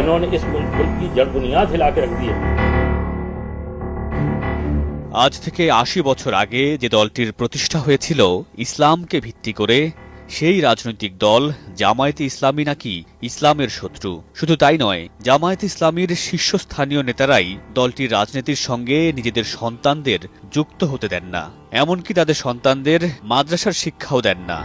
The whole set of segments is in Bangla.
इन्होंने इस मुल्क की जड़ बुनियाद हिला के रख दी है। আজ থেকে ৮০ বছর আগে যে দলটির প্রতিষ্ঠা হয়েছিল ইসলামকে ভিত্তি করে, সেই রাজনৈতিক দল জামায়াতে ইসলামী নাকি ইসলামের শত্রু। শুধু তাই নয়, জামায়াতে ইসলামীর শীর্ষস্থানীয় নেতারাই দলটির রাজনীতির সঙ্গে নিজেদের সন্তানদের যুক্ত হতে দেন না, এমনকি তাদের সন্তানদের মাদ্রাসার শিক্ষাও দেন না।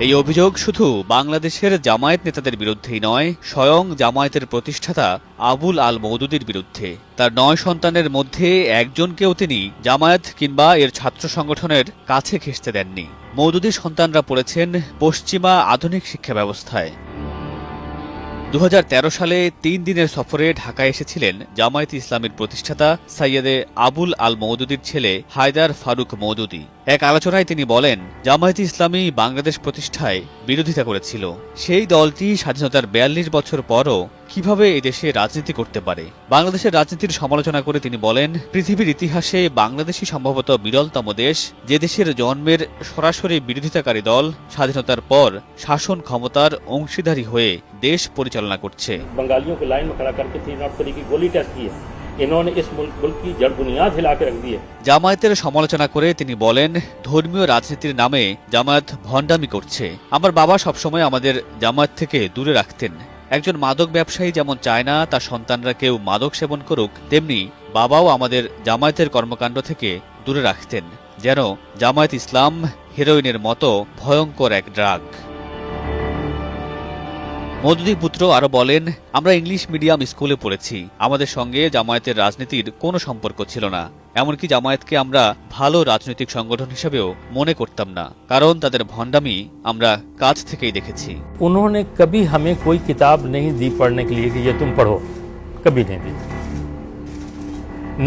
এই অভিযোগ শুধু বাংলাদেশের জামায়াত নেতাদের বিরুদ্ধেই নয়, স্বয়ং জামায়াতের প্রতিষ্ঠাতা আবুল আল মওদুদীর বিরুদ্ধে। তার ৯ সন্তানের মধ্যে একজনকেও তিনি জামায়াত কিংবা এর ছাত্র সংগঠনের কাছে ঘেঁষতে দেননি। মওদুদীর সন্তানরা পড়েছেন পশ্চিমা আধুনিক শিক্ষা ব্যবস্থায়। ২০১৩ সালে ৩ দিনের সফরে ঢাকায় এসেছিলেন জামায়াতে ইসলামীর প্রতিষ্ঠাতা সৈয়দে আবুল আল মওদুদীর ছেলে হায়দার ফারুক মওদুদী। এক আলোচনায় তিনি বলেন, জামায়াতে ইসলামী বাংলাদেশ প্রতিষ্ঠায় বিরোধিতা করেছিল। সেই দলটি স্বাধীনতার ৪২ বছর পরও কিভাবে এদেশে রাজনীতি করতে পারে। বাংলাদেশের রাজনীতির সমালোচনা করে তিনি বলেন, পৃথিবীর ইতিহাসে বাংলাদেশই সম্ভবত বিরলতম দেশ, যে দেশের জন্মের সরাসরি বিরোধিতাকারী দল স্বাধীনতার পর শাসন ক্ষমতার অংশীদারী হয়ে দেশ পরিচালনা করছে। बंगालियों को लाइन में खड़ा करके 303 की गोली टेस्ट की है। इन्होंने इस मुल्क की जड़ बुनियाद हिला के रख दी है। জামায়াতের সমালোচনা করে তিনি বলেন, ধর্মীয় রাজনীতির নামে জামায়াত ভণ্ডামি করছে। আমার বাবা সবসময় আমাদের জামায়াত থেকে দূরে রাখতেন। একজন মাদক ব্যবসায়ী যেমন চায় না তার সন্তানরা কেউ মাদক সেবন করুক, তেমনি বাবাও আমাদের জামায়াতের কর্মকাণ্ড থেকে দূরে রাখতেন, যেন জামায়াত ইসলাম হেরোইনের মতো ভয়ঙ্কর এক ড্রাগ। মওদুদী পুত্র আরো বলেন, আমরা ইংলিশ মিডিয়াম স্কুলে পড়েছি, আমাদের সঙ্গে জামায়াতের রাজনীতির কোনো সম্পর্ক ছিল না। এমনকি জামায়াতকে আমরা ভালো রাজনৈতিক সংগঠন হিসেবেও মনে করতাম না, কারণ তাদের ভণ্ডামি আমরা কাছ থেকেই দেখেছি। उन्होंने कभी हमें कोई किताब नहीं दी पढ़ने के लिए कि ये तुम पढ़ो, कभी नहीं दी।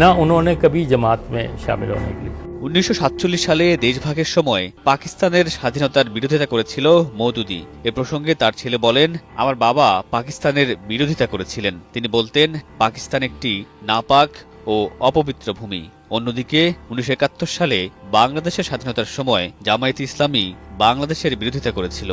ना उन्होंने कभी जमात में शामिल होने के लिए। ১৯৪৭ সালে দেশভাগের সময় পাকিস্তানের স্বাধীনতার বিরোধিতা করেছিল মওদুদী। এ প্রসঙ্গে তার ছেলে বলেন, আমার বাবা পাকিস্তানের বিরোধিতা করেছিলেন। তিনি বলতেন, পাকিস্তান একটি নাপাক ও অপবিত্র ভূমি। অন্যদিকে ১৯৭১ সালে বাংলাদেশের স্বাধীনতার সময় জামায়াতে ইসলামী বাংলাদেশের বিরোধিতা করেছিল।